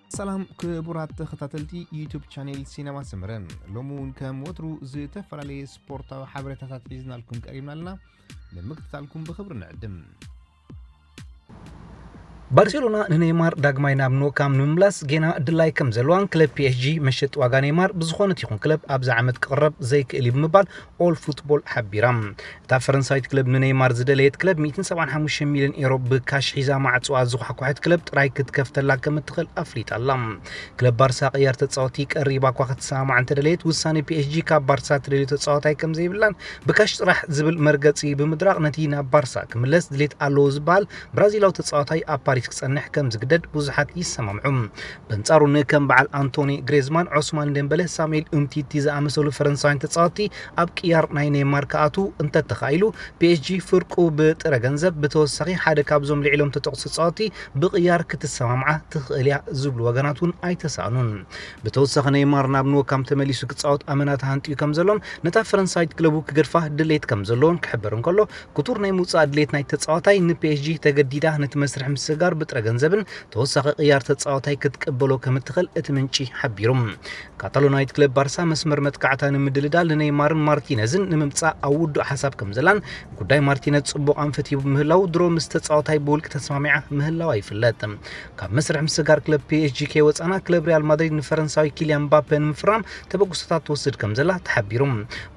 سلام كبرات تختاتلتي يوتيوب شانل سينما سمرن لومون كم وترو زي تفرالي سبورتا وحبرتات عزنا لكم قريبنا لنا لمكتتالكم بخبر نعدم ባርሴሎና ንኔይማር ዳግማይ ናብ ኖካም ንምምላስ ጌና ድላይ ከም ዘለዋን ክለብ ፒኤስጂ መሸጥ ዋጋ ኔይማር ብዝኾነት ይኹን ክለብ ኣብዛ ዓመት ክቕረብ ዘይክእል ብምባል ኦል ፉትቦል ሓቢራ እታ ፈረንሳዊት ክለብ ንኔይማር ዝደለየት ክለብ 175 ሚልዮን ዩሮ ብካሽ ሒዛ ማዕፅዋ ዝኳሕኳሕት ክለብ ጥራይ ክትከፍተላ ከም እትኽእል ኣፍሊጣ ኣላ ክለብ ባርሳ ቅያር ተፃወቲ ቀሪባ እኳ ክትሰማዕ እንተደለየት ውሳኔ ፒኤስጂ ካብ ባርሳ ትደልዮ ተፃዋታይ ከም ዘይብላን ብካሽ ጥራሕ ዝብል መርገፂ ብምድራቕ ነቲ ናብ ባርሳ ክምለስ ድሌት ኣለዎ ዝበሃል ብራዚላዊ ተፃዋታይ ኣብ ክጸንሕ ከም ዝግደድ ብዙሓት ይሰማምዑ በንጻሩ ንከም በዓል አንቶኒ ግሬዝማን ዑስማን ደምበለ ሳሙኤል ኡምቲቲ ዝኣመሰሉ ፈረንሳውያን ተጻወቲ ኣብ ቅያር ናይ ኔይማር ከኣቱ እንተተኻኢሉ ፒኤስጂ ፍርቁ ብጥረ ገንዘብ ብተወሳኺ ሓደ ካብዞም ልዕሎም ተጠቕሱ ተጻወቲ ብቅያር ክትሰማምዓ ትኽእል እያ ዝብሉ ወገናት እውን ኣይተሳእኑን ብተወሳኺ ኔይማር ናብ ኖካም ተመሊሱ ክጻወት ኣመናት ሃንጥዩ ከም ዘሎን ነታ ፈረንሳዊት ክለቡ ክገድፋ ድሌት ከም ዘሎን ክሕበር እንከሎ ኩቱር ናይ ሙፃእ ድሌት ናይ ተጻዋታይ ንፒኤስጂ ተገዲዳ ነቲ መስርሕ ምስጋር ብጥረ ገንዘብን ተወሳኺ ቅያር ተጻዋታይ ክትቀበሎ ከም እትኽእል እቲ ምንጪ ሓቢሩም ካታሎናዊት ክለብ ባርሳ መስመር መጥቃዕታ ንምድልዳል ንኔይማርን ማርቲነዝን ንምምጻእ ኣብ ውዱእ ሓሳብ ከም ዘላን ጉዳይ ማርቲነዝ ጽቡቕ ኣንፈት ምህላው ድሮ ምስ ተጻዋታይ ብውልቂ ተስማሚዓ ምህላው ኣይፍለጥ ካብ መስርሕ ምስጋር ክለብ ፒኤስጂ ከይወፃና ክለብ ሪያል ማድሪድ ንፈረንሳዊ ኪልያን ምባፔ ንምፍራም ተበግሶታት ትወስድ ከም ዘላ ተሓቢሩም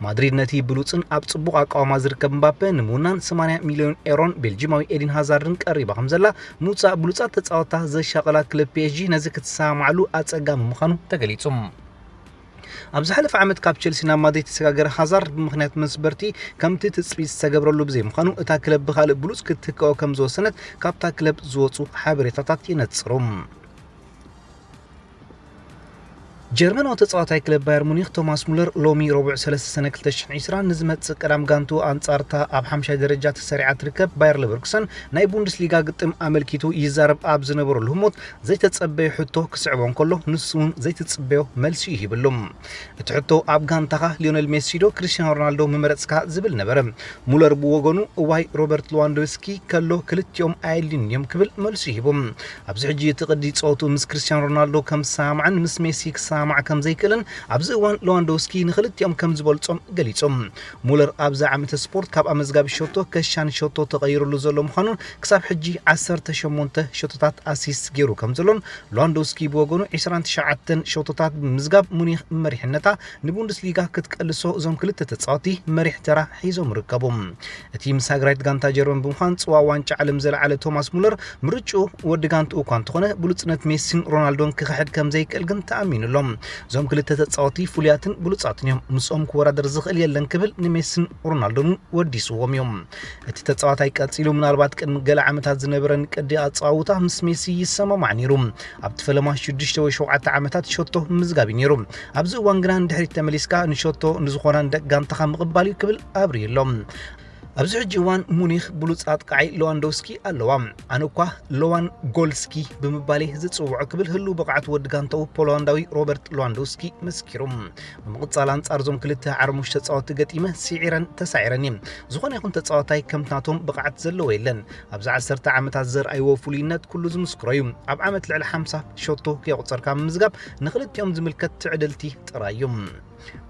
ማድሪድ ነቲ ብሉፅን ኣብ ጽቡቕ ኣቃውማ ዝርከብ ምባፔ ንምውናን 80 ሚልዮን ዩሮን ቤልጂማዊ ኤዲን ሃዛርድን ቀሪባ ከም ዘላ ሙፃእ ብሉፃት ተጻወታ ዘሻቀላ ክለብ ፒኤስጂ ነዚ ክትሰማዕሉ ኣጸጋሚ ምዃኑ ተገሊጹ ኣብ ዝሓለፈ ዓመት ካብ ቸልሲ ናብ ማድሪድ ተሰጋገረ ሃዛርድ ብምኽንያት መስበርቲ ከምቲ ትፅቢት ዝተገብረሉ ብዘይ ምዃኑ እታ ክለብ ብኻልእ ብሉፅ ክትከኦ ከም ዝወሰነት ካብታ ክለብ ዝወፁ ሓበሬታታት ይነፅሩ ጀርመናዊ ተጻዋታይ ክለብ ባየር ሙኒኽ ቶማስ ሙለር ሎሚ ረቡዕ 3 ሰነ 2020 ንዝመጽእ ቀዳም ጋንቱ ኣንጻርታ ኣብ 5 ደረጃ ተሰሪዓ ትርከብ ባየር ሌቨርኩሰን ናይ ቡንደስሊጋ ግጥም ኣመልኪቱ ይዛረብ ኣብ ዝነበረሉ ህሞት ዘይተጸበየ ሕቶ ክስዕቦ እንከሎ ንሱ እውን ዘይተጸበዮ መልሲ ይህብሎም እቲ ሕቶ ኣብ ጋንታኻ ሊዮኔል ሜሲ ዶ ክርስቲያኖ ሮናልዶ ምመረጽካ ዝብል ነበረ ሙለር ብወገኑ እዋይ ሮበርት ሌዋንዶውስኪ ከሎ ክልቲኦም ኣየድልን እዮም ክብል መልሲ ይሂቦም ኣብዚ ሕጂ እቲ ቅዲ ጸወቱ ምስ ክርስቲያኖ ሮናልዶ ከም ሰማዕን ምስ ሜሲ ማዕ ከም ዘይክልን ኣብዚ እዋን ሌዋንዶውስኪ ንኽልቲኦም ከም ዝበልጾም ገሊጾም ሙለር ኣብዛ ዓመተ ስፖርት ካብ ኣመዝጋቢ ሾቶ ከሻን ሾቶ ተቐይሩሉ ዘሎ ምዃኑ ክሳብ ሕጂ 18 ሾቶታት ኣሲስት ገይሩ ከም ዘሎን ሌዋንዶውስኪ ብወገኑ 29 ሾቶታት ብምዝጋብ ሙኒኽ መሪሕነታ ንቡንደስሊጋ ክትቀልሶ እዞም ክልተ ተጻወቲ መሪሕ ተራ ሒዞም ርከቦም እቲ ምስ ሃገራዊት ጋንታ ጀርመን ብምዃን ጽዋ ዋንጫ ዓለም ዘለዓለ ቶማስ ሙለር ምርጭኡ ወዲ ጋንቱ እኳ እንተኾነ ብሉጽነት ሜሲን ሮናልዶን ክኽሕድ ከም ዘይክእል ግን ተኣሚኑሎም ዞም ክልተ ተጻወቲ ፍሉያትን ብሉጻትን እዮም ምስኦም ክወዳደር ዝኽእል የለን ክብል ንሜሲን ሮናልዶን ወዲስዎም እዮም እቲ ተጻዋታይ ቀጺሉ ምናልባት ቅድሚ ገለ ዓመታት ዝነበረን ቅዲ ኣጻዋውታ ምስ ሜሲ ይሰማማዕ ነይሩ ኣብ ተፈለማ 6 ወይ 7 ዓመታት ሾቶ ምዝጋቢ ነይሩ ኣብዚ እዋን ግና እንድሕሪት ተመሊስካ ንሾቶ ንዝኾነ ደቂ ጋንታኻ ምቕባል እዩ ክብል ኣብርየሎም ኣብዚ ሕጂ እዋን ሙኒኽ ብሉፅ ኣጥቃዓይ ሌዋንዶውስኪ ኣለዋ ኣነ እኳ ሎዋን ጎልስኪ ብምባሌ ዝፅውዖ ክብል ህሉ ብቕዓት ወዲ ጋንታኡ ፖላንዳዊ ሮበርት ሌዋንዶውስኪ መስኪሩ ብምቕጻል ኣንጻር ዞም ክልተ ዓርሙሽ ተጻወቲ ገጢመ ሲዒረን ተሳዒረን ዝኾነ ይኹን ተጻዋታይ ከምትናቶም ብቕዓት ዘለዎ የለን ኣብዚ 10 ዓመታት ዘርኣይዎ ፍሉይነት ኩሉ ዝምስክሮ እዩ ኣብ ዓመት ልዕሊ 50 ሾቶ ከይቁፀርካ ምዝጋብ ንኽልቲኦም ዝምልከት ትዕድልቲ ጥራይ እዩ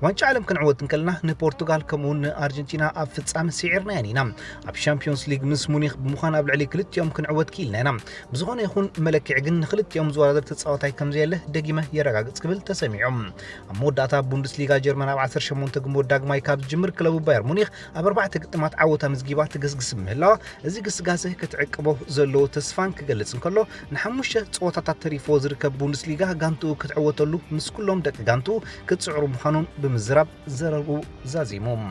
ዋንጫ ዓለም ክንዕወት እንከልና ንፖርቱጋል ከምኡውን ንኣርጀንቲና ኣብ ፍጻመ ሲዒርና ኢና ኣብ ሻምፒዮንስ ሊግ ምስ ሙኒኽ ብምዃን ኣብ ልዕሊ ክልቲኦም ክንዕወት ክኢልና ኢና ብዝኾነ ይኹን መለክዕ ግን ንኽልቲኦም ዝወዳደር ተጻዋታይ ከም ዘየለ ደጊመ የረጋግጽ ክብል ተሰሚዖም ኣብ መወዳእታ ቡንደስሊጋ ጀርመን ኣብ 18 ግንቦት ዳግማይ ካብ ዝጅምር ክለቡ ባየር ሙኒኽ ኣብ 4 ግጥማት ዓወታ ምዝጊባ ትግስግስ ምህላዋ እዚ ግስጋሴ ክትዕቅቦ ዘለዎ ተስፋን ክገልጽ እንከሎ ን5 ፀወታታት ተሪፎ ዝርከብ ቡንደስሊጋ ጋንቱ ክትዕወተሉ ምስ ኩሎም ደቂ ጋንቱ ክትጽዕሩ ምዃኑ ብምዝራብ ዘረቡ ዛዚሞም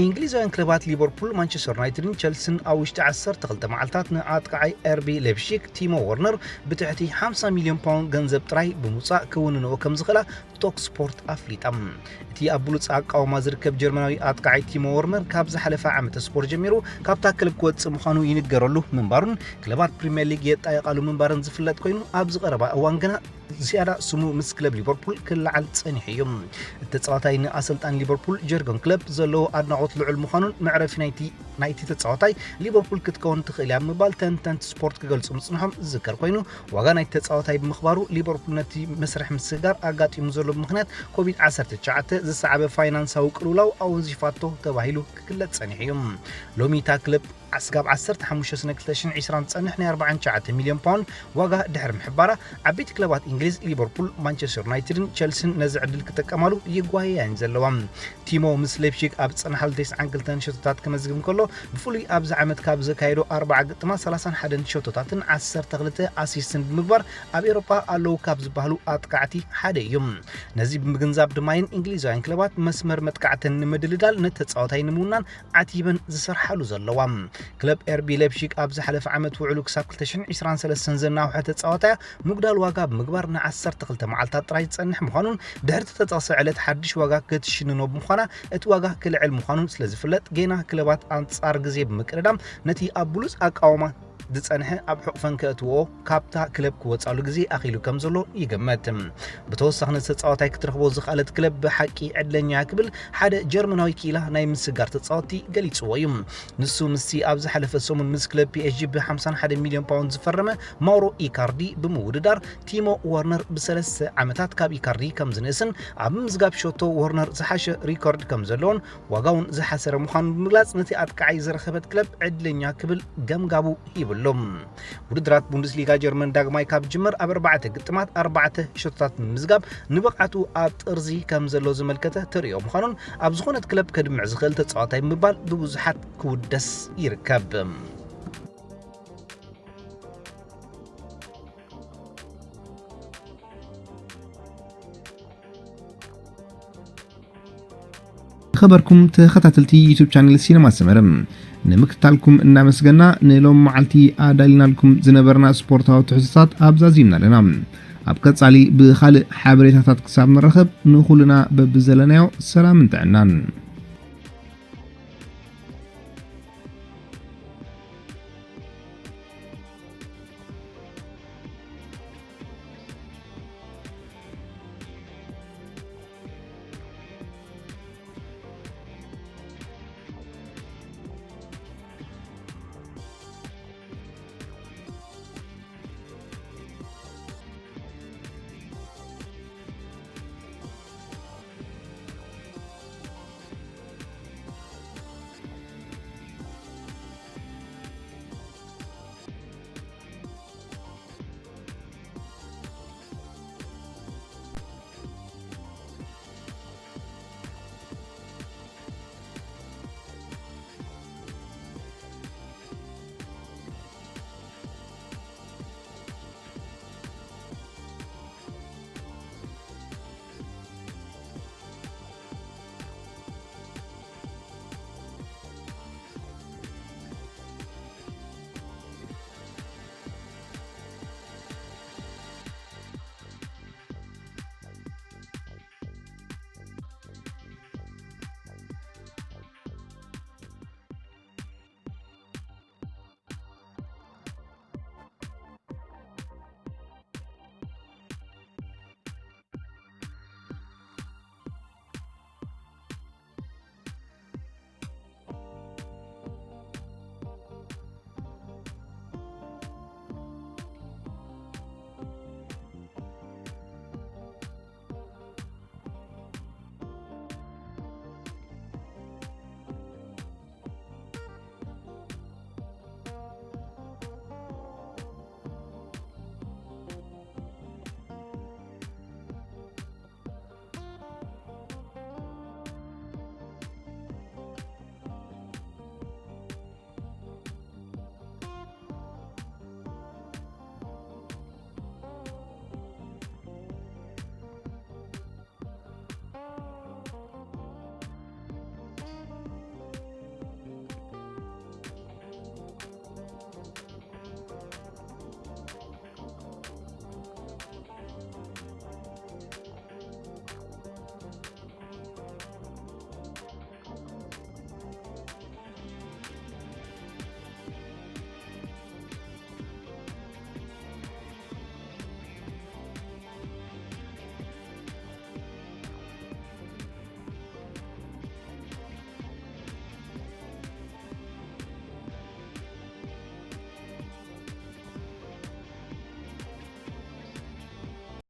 እንግሊዛውያን ክለባት ሊቨርፑል ማንቸስተር ዩናይትድን ቸልሲን ኣብ ውሽጢ 12 መዓልታት ንኣጥቃዓይ አርቢ ሌፕሺግ ቲሞ ወርነር ብትሕቲ 50 ሚልዮን ፓውንድ ገንዘብ ጥራይ ብምውፃእ ክውንንዎ ከም ዝኽእላ ቶክ ስፖርት ኣፍሊጣ እቲ ኣብ ብሉፅ ኣቃውማ ዝርከብ ጀርመናዊ ኣጥቃዓይ ቲሞ ወርነር ካብ ዝሓለፈ ዓመተ ስፖርት ጀሚሩ ካብታ ክለብ ክወፅእ ምዃኑ ይንገረሉ ምንባሩን ክለባት ፕሪምየር ሊግ የጣየቃሉ ምንባርን ዝፍለጥ ኮይኑ ኣብ ዝቐረባ እዋን ግና زيادة سمو مس كلب ليفربول كل عل تصنيحيهم التتصاوتاي نأسلطان ليفربول جيرجن كلوب زلو أدناقوت لعل مخانون معرف نايتي تتصاوتاي ليفربول كتكون تخيل عم مبال تنت سبورت كجلص مصنحهم ذكر كوينو وغا نايتي تتصاوتاي بمخبارو ليفربول نتي مسرح مسجار أقاطي مزلو بمخنات كوفيد 19 زسعب فاينانساو قلولاو أو زيفاتو تباهيلو كل تصنيحيهم لومي تا كلوب عسقاب 15 سنة 2020 تصنحنا 49 مليون باوند واقع دحر محبارة عبيت كلابات إنجليز ليفربول مانشستر يونايتد تشيلسي نزع عدل كتكمالو يقواهي ينزلوام تيمو مس ليبشيك أب تصنحال 9 قلتان شوتات كمزقم كله بفولي أبز عمد كابز كايرو 4 قطما 31 شوتات 10 تغلطة أسيستن بمقبر أب إيروبا ألو كابز بهلو أتقعتي حدا يوم نزيب مغنزاب دماين إنجليزوين كلابات مسمر متقعتن مدلدال نتتصاوتاي نمونان عتيبا زسرحالو زلوام كلب اربي ليبشيك ابز حلف عمت وعلو كساب 2023 زناو حتى تصاوتا مقدال واقع بمقبر نا 10 تقلت معلتا طراي تصنح مخانون دهرت تتصاص علت حدش واقع كتشننو بمخانا ات واقع كل علم مخانون سلازفلت جينا كلبات انصار غزي بمقردام نتي ابولوس اقاوما دصنحه اب حقفن كاتو كابتا كلب كوصالو غزي اخيلو كمزلو يغمتم بتوسخنا تصاوتاي كترخبو زخالت كلب بحقي عدلنيا كبل حدا جرمناوي كيلا ناي مسغار تصاوتي غليصويم نسو مسي ابز حلف سومن مس كلب بي اس جي ب 51 مليون باوند زفرمه ماورو ايكاردي بموددار تيمو وورنر بسلس عمتات كاب ايكاردي كمزنسن اب مزغاب شوتو وورنر زحاش ريكورد كمزلون واغاون زحسر مخان بمغلاص نتي اتقعي زرخبت كلب عدلنيا كبل غمغابو يبلوم ودرات بوندسليغا جيرمن داغماي كاب جمر اب 4 قطمات 4 شوتات مزغاب نبقعتو اب طرزي كمزلو زملكته تريو مخانون اب زخونت كلب كدمع زخل تصاوتاي مبال ببزحات كودس يركب خبركم تخاتلتي يوتيوب شانل سينما سمرم نمكتالكم إن مسجنا نلوم معلتي أدلنا لكم زنبرنا سبورتاو تحسسات أبزازيمنا لنا أبكت علي بخالق حبريتات كساب نرخب نخلنا ببزلناو سلام انتعنان